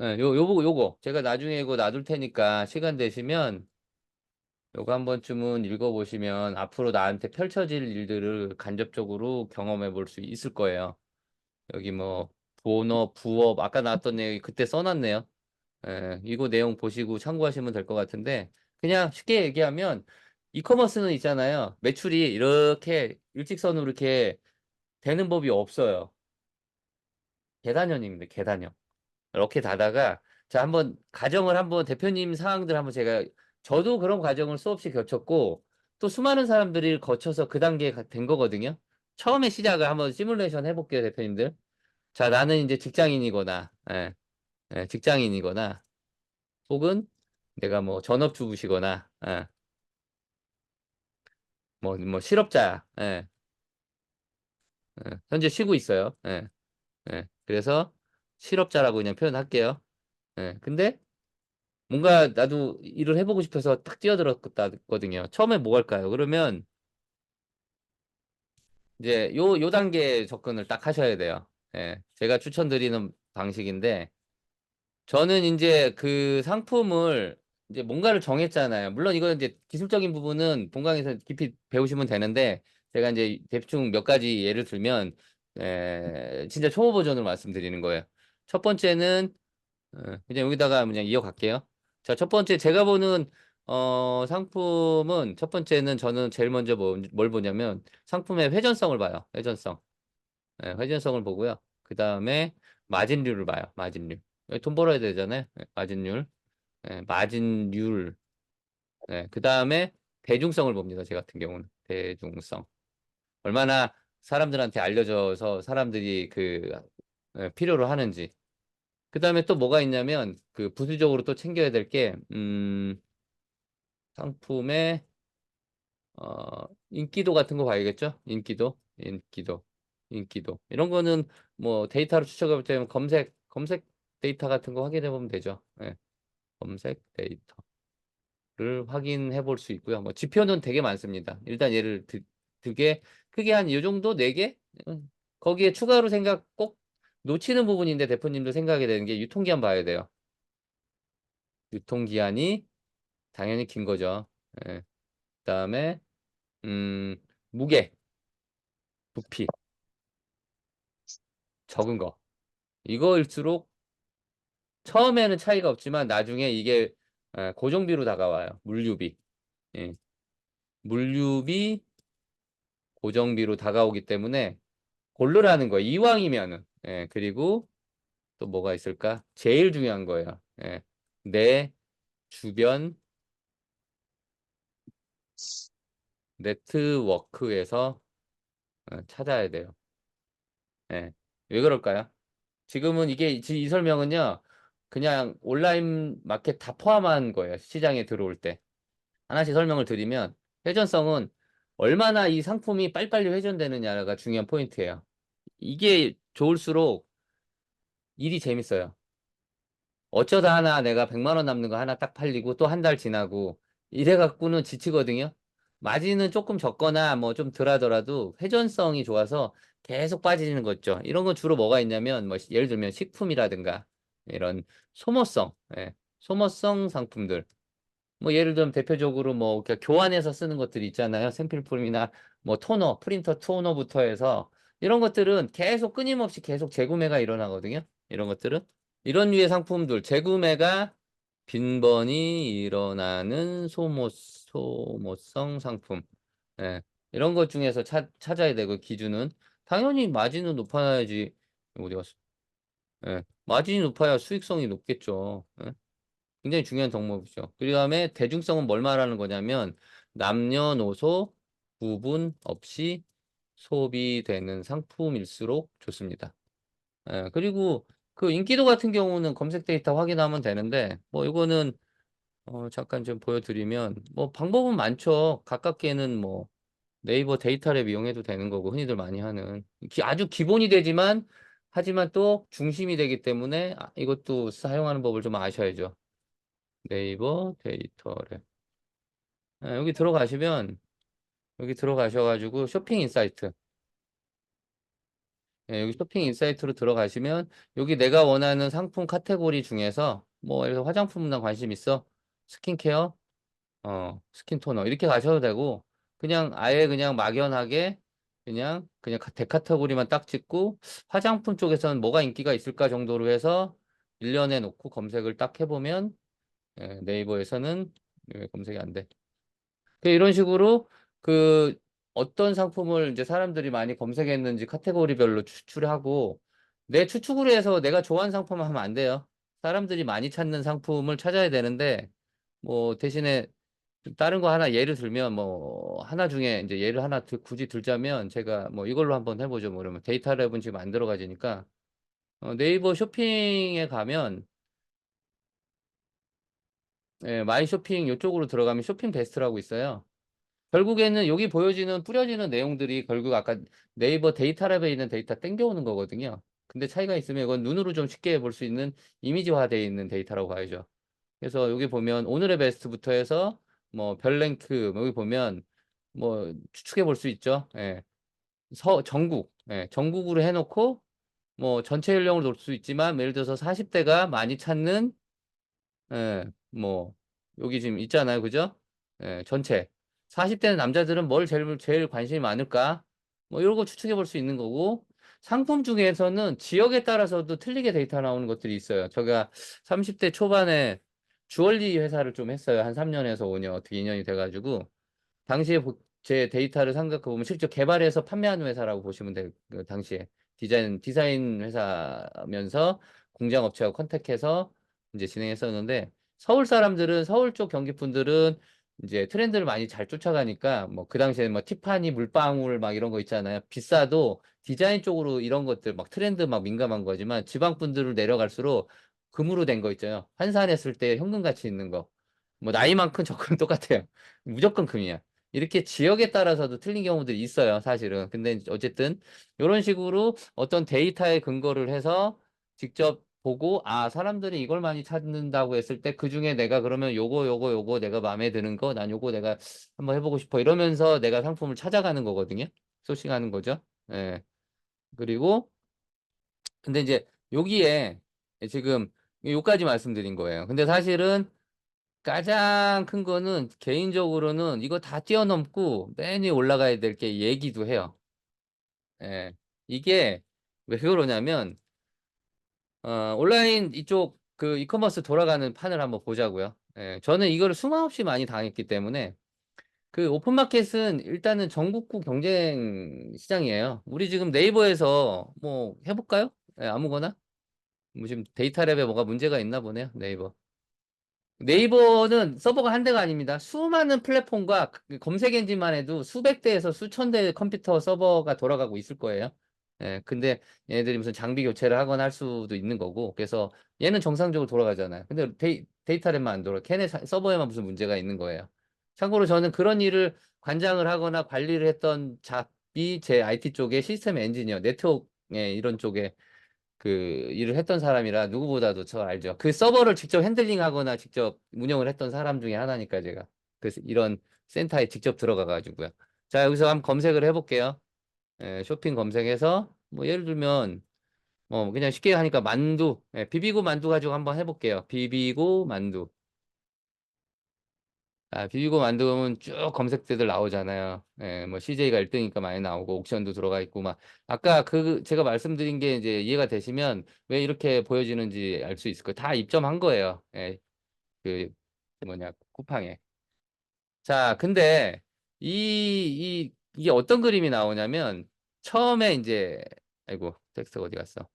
예, 요거 제가 나중에 이거 놔둘 테니까 시간 되시면 요거 한 번쯤은 읽어보시면 앞으로 나한테 펼쳐질 일들을 간접적으로 경험해 볼 수 있을 거예요. 여기 뭐 본업, 부업 아까 나왔던 내용이 그때 써놨네요. 예, 이거 내용 보시고 참고하시면 될 것 같은데 그냥 쉽게 얘기하면 이커머스는 있잖아요. 매출이 이렇게 일직선으로 이렇게 되는 법이 없어요. 계단형입니다. 계단형. 이렇게 다다가 자 한번 가정을 한번 대표님 상황들 한번 제가 저도 그런 과정을 수없이 겪었고 또 수많은 사람들이 거쳐서 그 단계에 된 거거든요. 처음에 시작을 한번 시뮬레이션 해볼게요, 대표님들. 자, 나는 이제 직장인이거나, 직장인이거나, 혹은 내가 뭐 전업주부시거나, 뭐 실업자야, 현재 쉬고 있어요. 그래서 실업자라고 그냥 표현할게요. 근데 뭔가 나도 일을 해보고 싶어서 딱 뛰어들었거든요. 처음에 뭐 할까요? 그러면 이제 요 단계 접근을 딱 하셔야 돼요. 제가 추천드리는 방식인데, 저는 이제 그 상품을 이제 뭔가를 정했잖아요. 물론 이거는 이제 기술적인 부분은 본강에서 깊이 배우시면 되는데, 제가 이제 대충 몇 가지 예를 들면, 진짜 초보 버전으로 말씀드리는 거예요. 첫 번째는 그냥 여기다가 그냥 이어갈게요. 자, 첫 번째 제가 보는 상품은 첫 번째는 저는 제일 먼저 뭘 보냐면 상품의 회전성을 봐요. 회전성. 회전성을 보고요. 그 다음에 마진율을 봐요. 마진율. 돈 벌어야 되잖아요. 마진율. 마진율. 그 다음에 대중성을 봅니다. 제 같은 경우는. 대중성. 얼마나 사람들한테 알려져서 사람들이 필요로 하는지. 그 다음에 또 뭐가 있냐면, 그 부수적으로 또 챙겨야 될 게, 상품의, 인기도 같은 거 봐야겠죠? 인기도. 이런 거는 뭐 데이터로 추적해 볼 때는 검색 데이터 같은 거 확인해 보면 되죠. 검색 데이터를 확인해 볼 수 있고요. 뭐 지표는 되게 많습니다. 일단 예를 들게, 크게 한 이 정도? 네 개? 거기에 추가로 꼭 놓치는 부분인데 대표님도 생각이 되는 게 유통기한 봐야 돼요. 유통기한이 당연히 긴 거죠. 그다음에 음, 무게, 부피, 적은 거. 이거일수록 처음에는 차이가 없지만 나중에 이게 고정비로 다가와요. 물류비. 예. 물류비, 고정비로 다가오기 때문에 고르라는 거예요. 이왕이면은. 그리고 또 뭐가 있을까? 제일 중요한 거예요. 내 주변 네트워크에서 찾아야 돼요. 왜 그럴까요? 지금은 이 설명은요, 그냥 온라인 마켓 다 포함한 거예요. 시장에 들어올 때. 하나씩 설명을 드리면, 회전성은 얼마나 이 상품이 빨리빨리 회전되느냐가 중요한 포인트예요. 이게 좋을수록 일이 재밌어요. 어쩌다 하나 내가 100만 원 남는 거 하나 딱 팔리고 또 한 달 지나고 이래 갖고는 지치거든요. 마진은 조금 적거나 뭐 좀 덜하더라도 회전성이 좋아서 계속 빠지는 거죠. 이런 건 주로 뭐가 있냐면 뭐 예를 들면 식품이라든가 이런 소모성, 소모성 상품들. 뭐 예를 들면 대표적으로 뭐 교환해서 쓰는 것들이 있잖아요. 생필품이나 뭐 토너, 프린터 토너부터 해서 이런 것들은 계속 끊임없이 계속 재구매가 일어나거든요. 이런 것들은. 이런 류의 상품들, 재구매가 빈번히 일어나는 소모성 상품. 예. 이런 것 중에서 찾아야 되고, 기준은. 당연히 마진은 높아야지, 어디 갔어? 마진이 높아야 수익성이 높겠죠. 굉장히 중요한 덕목이죠. 그 다음에 대중성은 뭘 말하는 거냐면, 남녀노소 구분 없이 소비되는 상품일수록 좋습니다. 그리고 그 인기도 같은 경우는 검색 데이터 확인하면 되는데, 뭐 이거는 잠깐 좀 보여드리면, 뭐 방법은 많죠. 가깝게는 뭐 네이버 데이터랩 이용해도 되는 거고, 흔히들 많이 하는. 아주 기본이 되지만, 하지만 또 중심이 되기 때문에 이것도 사용하는 법을 좀 아셔야죠. 네이버 데이터랩. 여기 들어가시면, 여기 들어가셔가지고 쇼핑 인사이트. 예, 여기 쇼핑 인사이트로 들어가시면 여기 내가 원하는 상품 카테고리 중에서 뭐 예를 들어 화장품이나 관심 있어? 스킨케어, 스킨 토너 이렇게 가셔도 되고 그냥 아예 그냥 막연하게 그냥 대카테고리만 딱 찍고 화장품 쪽에서는 뭐가 인기가 있을까 정도로 해서 일련에 놓고 검색을 딱 해보면 예, 네이버에서는 예, 검색이 안 돼. 이런 식으로 그 어떤 상품을 이제 사람들이 많이 검색했는지 카테고리별로 추출하고 내 추측으로 해서 내가 좋아하는 상품을 하면 안 돼요. 사람들이 많이 찾는 상품을 찾아야 되는데 뭐 대신에 다른 거 하나 예를 들면 뭐 하나 중에 이제 예를 하나 굳이 들자면 제가 뭐 이걸로 한번 해보죠. 뭐 그러면 데이터 랩은 지금 안 들어가지니까 네이버 쇼핑에 가면 예, 마이 쇼핑 이쪽으로 들어가면 쇼핑 베스트라고 있어요. 결국에는 여기 보여지는 뿌려지는 내용들이 결국 아까 네이버 데이터랩에 있는 데이터 땡겨오는 거거든요. 근데 차이가 있으면 이건 눈으로 좀 쉽게 볼 수 있는 이미지화되어 있는 데이터라고 봐야죠. 그래서 여기 보면 오늘의 베스트부터 해서 뭐 별랭크 여기 보면 뭐 추측해 볼 수 있죠. 예. 전국, 예. 전국으로 해놓고 뭐 전체 연령으로 놓을 수 있지만 예를 들어서 40대가 많이 찾는 예, 뭐, 여기 지금 있잖아요. 그죠? 예, 전체. 40대 남자들은 뭘 제일 관심이 많을까? 뭐, 이런 거 추측해 볼 수 있는 거고, 상품 중에서는 지역에 따라서도 틀리게 데이터 나오는 것들이 있어요. 제가 30대 초반에 주얼리 회사를 좀 했어요. 한 3년에서 5년, 어떻게 2년이 돼가지고. 당시에 제 데이터를 생각해 보면 실제 개발해서 판매하는 회사라고 보시면 돼요. 그 당시에 디자인 회사면서 공장 업체하고 컨택해서 이제 진행했었는데 서울 사람들은 서울 쪽 경기 분들은 이제 트렌드를 많이 잘 쫓아가니까 뭐 그 당시에 뭐 티파니 물방울 막 이런 거 있잖아요. 비싸도 디자인 쪽으로 이런 것들 막 트렌드 막 민감한 거지만 지방 분들을 내려갈수록 금으로 된 거 있잖아요. 환산했을 때 현금 가치 있는 거. 뭐 나이만큼 접근 똑같아요. 무조건 금이야. 이렇게 지역에 따라서도 틀린 경우들이 있어요, 사실은. 근데 어쨌든 이런 식으로 어떤 데이터에 근거를 해서 직접 보고 아, 사람들이 이걸 많이 찾는다고 했을 때 그중에 내가 그러면 요거 내가 마음에 드는 거, 난 요거 내가 한번 해보고 싶어 이러면서 내가 상품을 찾아가는 거거든요. 소싱하는 거죠. 예. 그리고 근데 이제 여기에 지금 요까지 말씀드린 거예요. 근데 사실은 가장 큰 거는 개인적으로는 이거 다 뛰어넘고 맨 위에 올라가야 될 게 얘기도 해요. 예. 이게 왜 그러냐면 온라인 이쪽 그 이커머스 돌아가는 판을 한번 보자고요. 예. 저는 이거를 수없이 많이 당했기 때문에 그 오픈마켓은 일단은 전국구 경쟁 시장이에요. 우리 지금 네이버에서 뭐 해볼까요? 예, 아무거나? 뭐 지금 데이터랩에 뭐가 문제가 있나 보네요. 네이버. 네이버는 서버가 한 대가 아닙니다. 수많은 플랫폼과 검색 엔진만 해도 수백 대에서 수천 대의 컴퓨터 서버가 돌아가고 있을 거예요. 예, 근데 얘네들이 무슨 장비 교체를 하거나 할 수도 있는 거고, 그래서 얘는 정상적으로 돌아가잖아요. 근데 데이터랩만 안 돌아. 걔네 서버에만 무슨 문제가 있는 거예요. 참고로 저는 그런 일을 관장을 하거나 관리를 했던 잡이 제 IT 쪽의 시스템 엔지니어, 네트워크 이런 쪽에 그 일을 했던 사람이라 누구보다도 저 알죠. 그 서버를 직접 핸들링하거나 직접 운영을 했던 사람 중에 하나니까 제가 그래서 이런 센터에 직접 들어가 가지고요. 자, 여기서 한번 검색을 해볼게요. 쇼핑 검색해서 뭐 예를 들면 그냥 쉽게 하니까 만두, 비비고 만두 가지고 한번 해볼게요. 비비고 만두. 아, 비비고 만두면 쭉 검색대들 나오잖아요. 뭐 CJ가 1등이니까 많이 나오고 옥션도 들어가 있고 막 아까 그 제가 말씀드린 게 이제 이해가 되시면 왜 이렇게 보여지는지 알 수 있을 거예요. 다 입점한 거예요. 그 뭐냐 쿠팡에. 자, 근데 이게 어떤 그림이 나오냐면 처음에 이제 아이고 텍스트가 어디 갔어?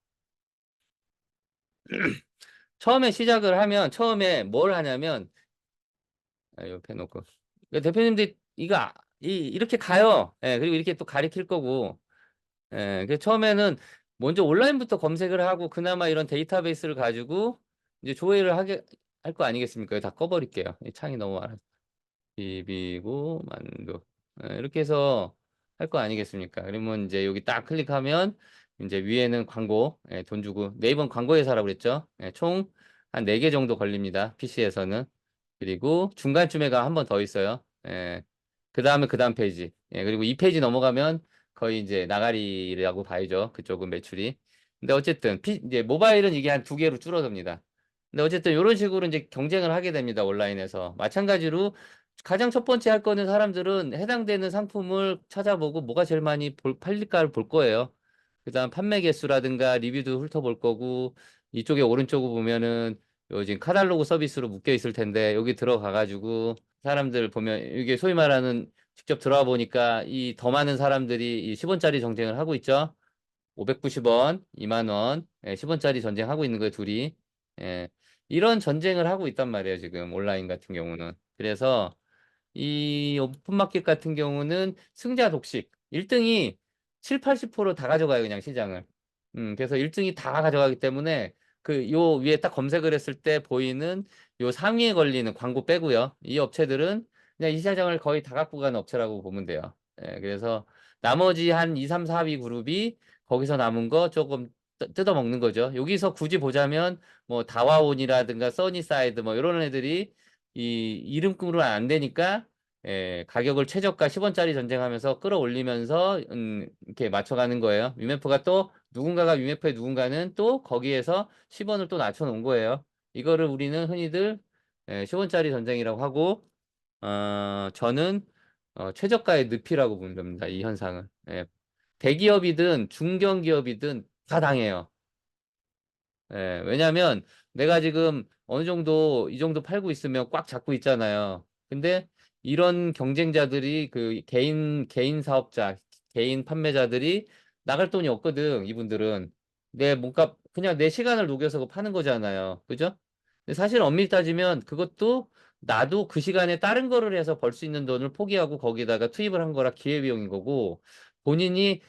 처음에 시작을 하면 처음에 뭘 하냐면 옆에 놓고 대표님들 이거 이렇게 가요. 그리고 이렇게 또 가리킬 거고. 그 처음에는 먼저 온라인부터 검색을 하고 그나마 이런 데이터베이스를 가지고 이제 조회를 하게 할 거 아니겠습니까? 이거 다 꺼버릴게요. 이 창이 너무 많아. 비비고 만두. 이렇게 해서 할 거 아니겠습니까? 그러면 이제 여기 딱 클릭하면 이제 위에는 광고, 돈 주고 네이버는 광고 회사라고 그랬죠? 총 한 4개 정도 걸립니다. PC에서는. 그리고 중간쯤에가 한 번 더 있어요. 그 다음에 그 다음 페이지. 그리고 이 페이지 넘어가면 거의 이제 나가리라고 봐야죠. 그쪽은 매출이. 근데 어쨌든 이제 모바일은 이게 한 두 개로 줄어듭니다. 근데 어쨌든 이런 식으로 이제 경쟁을 하게 됩니다. 온라인에서. 마찬가지로 가장 첫 번째 할 거는 사람들은 해당되는 상품을 찾아보고 뭐가 제일 많이 팔릴까를 볼 거예요. 그다음 판매 개수라든가 리뷰도 훑어볼 거고 이쪽에 오른쪽을 보면은 요즘 카탈로그 서비스로 묶여 있을 텐데 여기 들어가 가지고 사람들 보면 이게 소위 말하는 직접 들어와 보니까 이 더 많은 사람들이 이 10원짜리 경쟁을 하고 있죠. 590원, 2만 원, 10원짜리 전쟁하고 있는 거예요, 둘이. 예. 이런 전쟁을 하고 있단 말이에요, 지금 온라인 같은 경우는. 그래서 이 오픈마켓 같은 경우는 승자 독식. 1등이 7, 80%다 가져가요, 그냥 시장을. 그래서 1등이 다 가져가기 때문에 그 요 위에 딱 검색을 했을 때 보이는 요 상위에 걸리는 광고 빼고요. 이 업체들은 그냥 이 시장을 거의 다 갖고 가는 업체라고 보면 돼요. 예, 그래서 나머지 한 2, 3, 4위 그룹이 거기서 남은 거 조금 뜯어먹는 거죠. 여기서 굳이 보자면 뭐 다와온이라든가 써니사이드 뭐 이런 애들이 이 이름으로 안 되니까 가격을 최저가 10원짜리 전쟁하면서 끌어올리면서 이렇게 맞춰가는 거예요. 유메프가 또 누군가가 유메프의 누군가는 또 거기에서 10원을 또 낮춰놓은 거예요. 이거를 우리는 흔히들 10원짜리 전쟁이라고 하고 저는 최저가의 늪이라고 부릅니다. 이 현상을. 대기업이든 중견기업이든 다 당해요. 왜냐면 내가 지금 어느 정도 이 정도 팔고 있으면 꽉 잡고 있잖아요. 근데 이런 경쟁자들이 그 개인 사업자, 개인 판매자들이 나갈 돈이 없거든. 이분들은 내 몸값 그냥 내 시간을 녹여서 그거 파는 거잖아요. 그죠? 근데 사실 엄밀히 따지면 그것도 나도 그 시간에 다른 거를 해서 벌 수 있는 돈을 포기하고 거기다가 투입을 한 거라 기회비용인 거고 본인이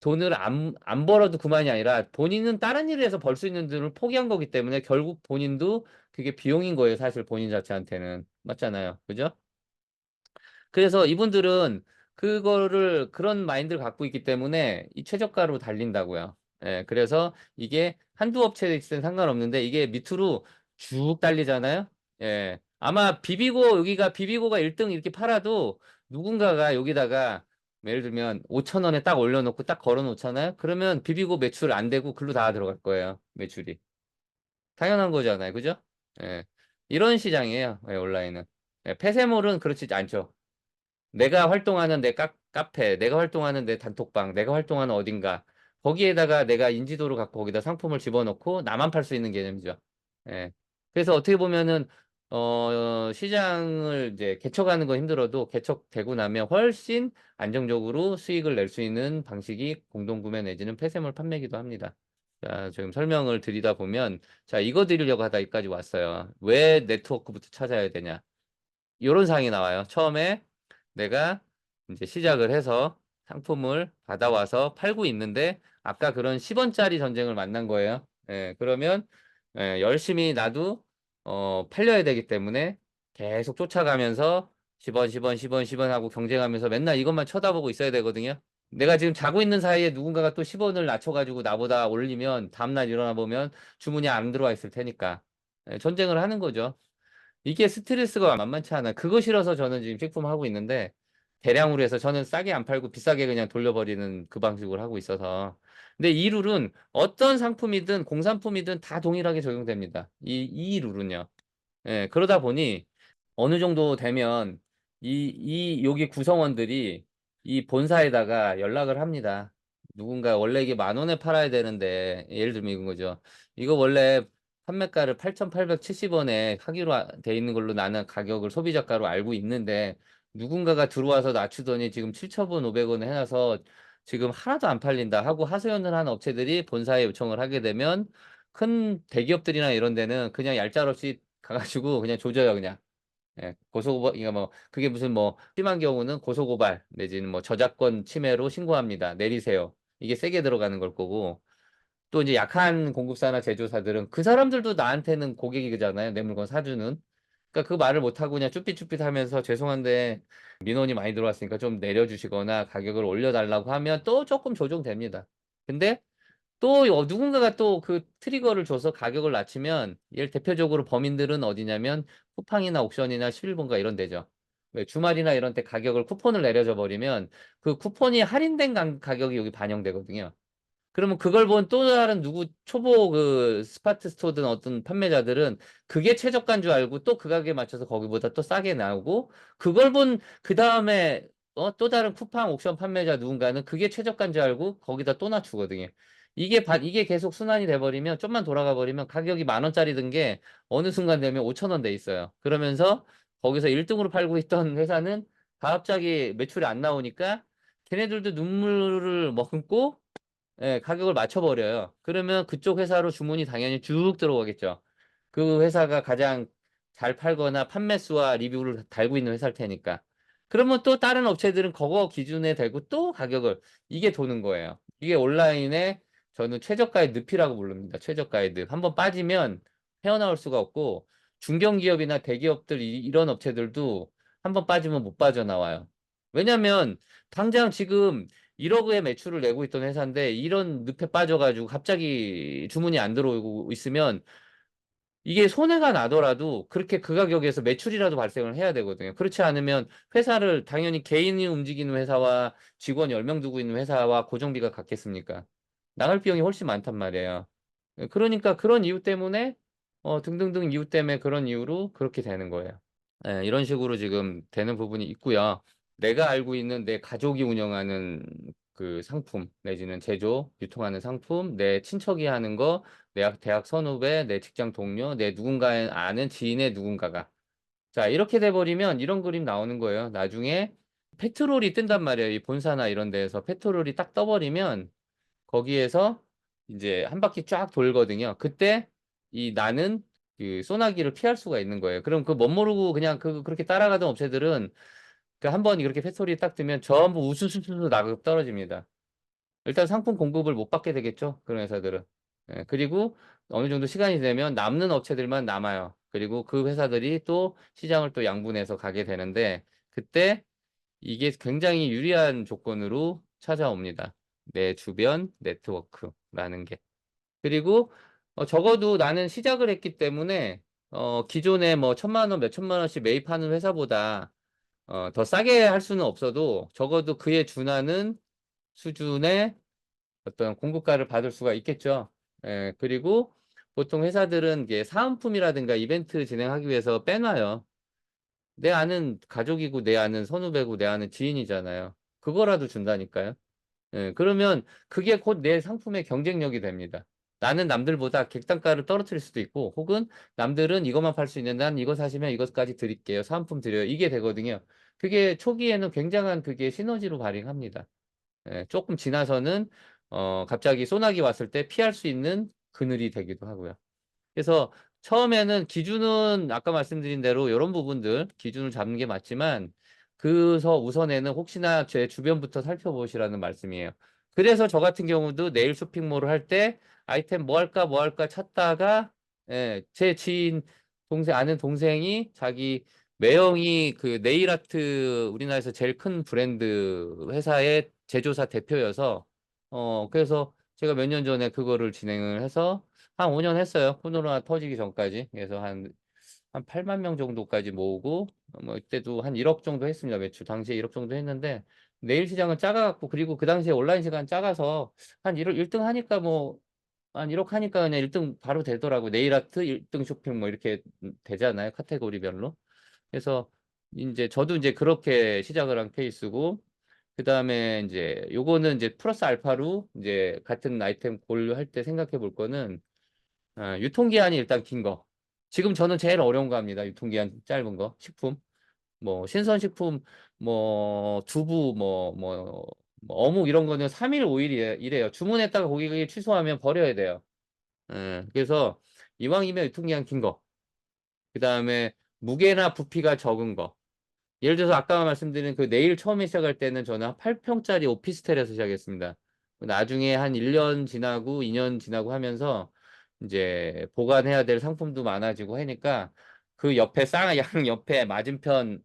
돈을 안 벌어도 그만이 아니라 본인은 다른 일을 해서 벌 수 있는 돈을 포기한 거기 때문에 결국 본인도 그게 비용인 거예요. 사실 본인 자체한테는. 맞잖아요. 그죠? 그래서 이분들은 그거를 그런 마인드를 갖고 있기 때문에 이 최저가로 달린다고요. 그래서 이게 한두 업체에 있으면 상관없는데 이게 밑으로 쭉 달리잖아요. 아마 여기가 비비고가 1등 이렇게 팔아도 누군가가 여기다가 예를 들면 5천 원에 딱 올려놓고 딱 걸어 놓잖아요. 그러면 비비고 매출 안 되고 글로 다 들어갈 거예요. 매출이. 당연한 거잖아요. 그죠? 예. 이런 시장이에요. 온라인은. 폐쇄몰은 그렇지 않죠. 내가 활동하는 내 카페, 내가 활동하는 내 단톡방, 내가 활동하는 어딘가, 거기에다가 내가 인지도를 갖고 거기다 상품을 집어넣고 나만 팔 수 있는 개념이죠. 예. 그래서 어떻게 보면은, 시장을 이제 개척하는 건 힘들어도 개척되고 나면 훨씬 안정적으로 수익을 낼 수 있는 방식이 공동구매 내지는 폐쇄물 판매기도 합니다. 자, 지금 설명을 드리다 보면, 자, 이거 드리려고 하다 여기까지 왔어요. 왜 네트워크부터 찾아야 되냐? 이런 상황이 나와요. 처음에 내가 이제 시작을 해서 상품을 받아와서 팔고 있는데 아까 그런 10원짜리 전쟁을 만난 거예요. 그러면 열심히 나도 팔려야 되기 때문에 계속 쫓아가면서 10원, 10원, 10원, 10원 하고 경쟁하면서 맨날 이것만 쳐다보고 있어야 되거든요. 내가 지금 자고 있는 사이에 누군가가 또 10원을 낮춰가지고 나보다 올리면 다음날 일어나 보면 주문이 안 들어와 있을 테니까 전쟁을 하는 거죠. 이게 스트레스가 만만치 않아. 그거 싫어서 저는 지금 식품 하고 있는데 대량으로 해서 저는 싸게 안 팔고 비싸게 그냥 돌려버리는 그 방식으로 하고 있어서. 근데 이 룰은 어떤 상품이든 공산품이든 다 동일하게 적용됩니다. 이 룰은요. 그러다 보니 어느 정도 되면 여기 구성원들이 이 본사에다가 연락을 합니다. 누군가 원래 이게 만 원에 팔아야 되는데 예를 들면 이건 거죠. 이거 원래 판매가를 8,870원에 하기로 돼 있는 걸로 나는 가격을 소비자가로 알고 있는데 누군가가 들어와서 낮추더니 지금 7,500원 해놔서 지금 하나도 안 팔린다 하고 하소연을 하는 업체들이 본사에 요청을 하게 되면 큰 대기업들이나 이런 데는 그냥 얄짤없이 가가지고 그냥 조져요, 그냥. 고소고발, 이거 뭐, 그게 무슨 뭐, 심한 경우는 고소고발, 내지는 뭐 저작권 침해로 신고합니다. 내리세요. 이게 세게 들어가는 걸 거고, 또 이제 약한 공급사나 제조사들은 그 사람들도 나한테는 고객이잖아요. 내 물건 사주는. 그러니까 그 말을 못하고 그냥 쭈삣쭈삣 하면서 죄송한데 민원이 많이 들어왔으니까 좀 내려주시거나 가격을 올려달라고 하면 또 조금 조정됩니다. 근데 또 누군가가 또 그 트리거를 줘서 가격을 낮추면 얘를 대표적으로 범인들은 어디냐면 쿠팡이나 옥션이나 11번가 이런 데죠. 왜 주말이나 이런 때 가격을 쿠폰을 내려줘 버리면 그 쿠폰이 할인된 가격이 여기 반영되거든요. 그러면 그걸 본 또 다른 누구 초보 그 스마트 스토어든 어떤 판매자들은 그게 최저가인 줄 알고 또 그 가격에 맞춰서 거기보다 또 싸게 나오고 그걸 본 그 다음에 또 다른 쿠팡 옥션 판매자 누군가는 그게 최저가인 줄 알고 거기다 또 낮추거든요. 이게 계속 순환이 돼버리면 좀만 돌아가 버리면 가격이 10,000원짜리 든 게 어느 순간 되면 5,000원 돼 있어요. 그러면서 거기서 1등으로 팔고 있던 회사는 갑자기 매출이 안 나오니까 걔네들도 눈물을 머금고 예, 가격을 맞춰버려요. 그러면 그쪽 회사로 주문이 당연히 쭉 들어오겠죠. 그 회사가 가장 잘 팔거나 판매 수와 리뷰를 달고 있는 회사일 테니까. 그러면 또 다른 업체들은 그거 기준에 대고 또 가격을, 이게 도는 거예요. 이게 온라인의 저는 최저가의 늪이라고 부릅니다. 최저가의 늪. 한번 빠지면 헤어나올 수가 없고, 중견기업이나 대기업들, 이런 업체들도 한번 빠지면 못 빠져나와요. 왜냐면, 당장 지금 1억의 매출을 내고 있던 회사인데 이런 늪에 빠져가지고 갑자기 주문이 안 들어오고 있으면 이게 손해가 나더라도 그렇게 그 가격에서 매출이라도 발생을 해야 되거든요. 그렇지 않으면 회사를 당연히 개인이 움직이는 회사와 직원 10명 두고 있는 회사와 고정비가 같겠습니까? 나갈 비용이 훨씬 많단 말이에요. 그러니까 그런 이유 때문에 등등등 이유 때문에 그런 이유로 그렇게 되는 거예요. 예, 이런 식으로 지금 되는 부분이 있고요. 내가 알고 있는 내 가족이 운영하는 그 상품, 내지는 제조, 유통하는 상품, 내 친척이 하는 거, 내 대학 선후배, 내 직장 동료, 내 누군가의 아는 지인의 누군가가. 자, 이렇게 돼버리면 이런 그림 나오는 거예요. 나중에 페트롤이 뜬단 말이에요. 이 본사나 이런 데에서 페트롤이 딱 떠버리면 거기에서 이제 한 바퀴 쫙 돌거든요. 그때 나는 그 소나기를 피할 수가 있는 거예요. 그럼 그 멋모르고 그냥 그렇게 따라가던 업체들은 그 한 번 이렇게 폐소리 딱 뜨면 전부 우수수수 나가 떨어집니다. 일단 상품 공급을 못 받게 되겠죠. 그런 회사들은. 예, 그리고 어느 정도 시간이 되면 남는 업체들만 남아요. 그리고 그 회사들이 또 시장을 또 양분해서 가게 되는데 그때 이게 굉장히 유리한 조건으로 찾아옵니다. 내 주변 네트워크라는 게. 그리고 적어도 나는 시작을 했기 때문에 기존에 뭐 1,000만 원, 몇천만 원씩 매입하는 회사보다 더 싸게 할 수는 없어도 적어도 그에 준하는 수준의 어떤 공급가를 받을 수가 있겠죠. 예, 그리고 보통 회사들은 이게 사은품이라든가 이벤트 진행하기 위해서 빼놔요. 내 아는 가족이고 내 아는 선후배고 내 아는 지인이잖아요. 그거라도 준다니까요. 예, 그러면 그게 곧 내 상품의 경쟁력이 됩니다. 나는 남들보다 객단가를 떨어뜨릴 수도 있고, 혹은 남들은 이것만 팔 수 있는 난 이거 사시면 이것까지 드릴게요. 사은품 드려요. 이게 되거든요. 그게 초기에는 굉장한 그게 시너지로 발휘합니다. 예, 조금 지나서는, 갑자기 소나기 왔을 때 피할 수 있는 그늘이 되기도 하고요. 그래서 처음에는 기준은 아까 말씀드린 대로 이런 부분들 기준을 잡는 게 맞지만 그서 우선에는 혹시나 제 주변부터 살펴보시라는 말씀이에요. 그래서 저 같은 경우도 네일 쇼핑몰을 할 때 아이템 뭐 할까 찾다가 예, 제 지인 아는 동생이 자기 매형이 그 네일 아트 우리나라에서 제일 큰 브랜드 회사의 제조사 대표여서 그래서 제가 몇 년 전에 그거를 진행을 해서 한 5년 했어요. 코로나 터지기 전까지. 그래서 한 8만 명 정도까지 모으고, 뭐, 이때도 한 1억 정도 했습니다. 매출. 당시에 1억 정도 했는데, 내일 시장은 작아갖고, 그리고 그 당시에 온라인 시간 작아서, 한 1등 하니까 뭐, 한 1억 하니까 그냥 1등 바로 되더라고. 네일 아트, 1등 쇼핑 뭐 이렇게 되잖아요. 카테고리별로. 그래서, 이제 저도 이제 그렇게 시작을 한 케이스고, 그 다음에 이제 요거는 이제 플러스 알파로 이제 같은 아이템 고려할 때 생각해 볼 거는 유통기한이 일단 긴 거. 지금 저는 제일 어려운 거 합니다. 유통기한 짧은 거. 식품. 뭐, 신선식품, 뭐, 두부, 뭐 어묵 이런 거는 3일, 5일 이래요. 주문했다가 고객이 취소하면 버려야 돼요. 그래서 이왕이면 유통기한 긴 거. 그 다음에 무게나 부피가 적은 거. 예를 들어서 아까 말씀드린 그 네일 처음에 시작할 때는 저는 한 8평짜리 오피스텔에서 시작했습니다. 나중에 한 1년 지나고 2년 지나고 하면서 이제 보관해야 될 상품도 많아지고 하니까 그 옆에 양 옆에 맞은편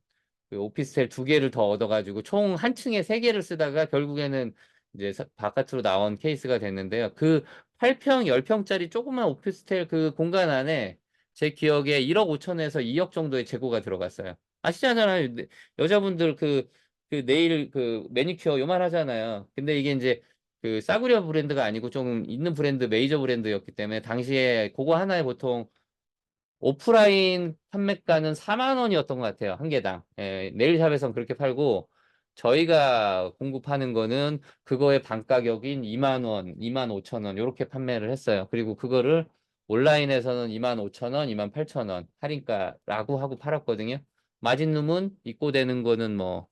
그 오피스텔 2개를 더 얻어가지고 총 한 층에 3개를 쓰다가 결국에는 이제 바깥으로 나온 케이스가 됐는데요. 그 8평, 10평짜리 조그만 오피스텔 그 공간 안에 제 기억에 1억 5천에서 2억 정도의 재고가 들어갔어요. 아시잖아요. 여자분들 그 네일 그 매니큐어 요만 하잖아요. 근데 이게 이제 그 싸구려 브랜드가 아니고 좀 있는 브랜드 메이저 브랜드였기 때문에 당시에 그거 하나에 보통 오프라인 판매가는 4만 원이었던 것 같아요. 한 개당. 예, 네일샵에선 그렇게 팔고 저희가 공급하는 거는 그거의 반 가격인 2만 원, 2만 5천 원 이렇게 판매를 했어요. 그리고 그거를 온라인에서는 2만 5천 원, 2만 8천 원 할인가라고 하고 팔았거든요. 마진룸은 입고되는 거는 뭐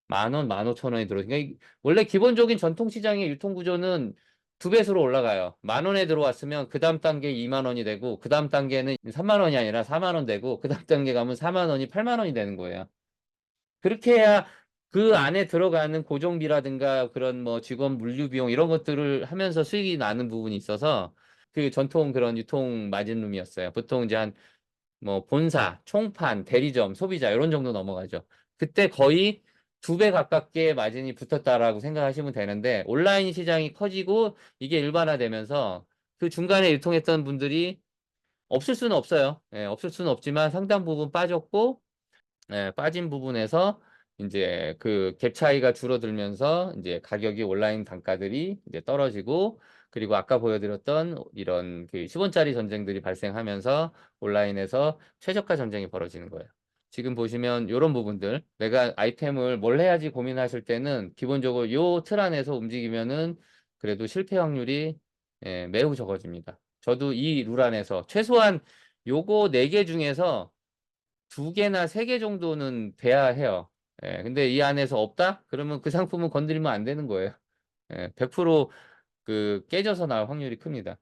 만 원, 만 오천 원이 들어요. 그러니까 원래 기본적인 전통 시장의 유통 구조는 두 배수로 올라가요. 만 원에 들어왔으면 그 다음 단계 2만 원이 되고 그 다음 단계는 3만 원이 아니라 4만 원 되고 그 다음 단계 가면 4만 원이 8만 원이 되는 거예요. 그렇게 해야 그 안에 들어가는 고정비라든가 그런 뭐 직원 물류 비용 이런 것들을 하면서 수익이 나는 부분이 있어서 그 전통 그런 유통 마진룸이었어요. 보통 이제 한 뭐 본사, 총판, 대리점, 소비자 이런 정도 넘어가죠. 그때 거의 두 배 가깝게 마진이 붙었다라고 생각하시면 되는데 온라인 시장이 커지고 이게 일반화되면서 그 중간에 유통했던 분들이 없을 수는 없어요. 예, 없을 수는 없지만 상당 부분 빠졌고 예, 빠진 부분에서 이제 그 갭 차이가 줄어들면서 이제 가격이 온라인 단가들이 이제 떨어지고 그리고 아까 보여드렸던 이런 그 10원짜리 전쟁들이 발생하면서 온라인에서 최저가 전쟁이 벌어지는 거예요. 지금 보시면 이런 부분들 내가 아이템을 뭘 해야지 고민하실 때는 기본적으로 요 틀 안에서 움직이면은 그래도 실패 확률이 예, 매우 적어집니다. 저도 이 룰 안에서 최소한 요거 4개 중에서 두 개나 세 개 정도는 돼야 해요. 예, 근데 이 안에서 없다? 그러면 그 상품은 건드리면 안 되는 거예요. 예, 100%그 깨져서 나올 확률이 큽니다.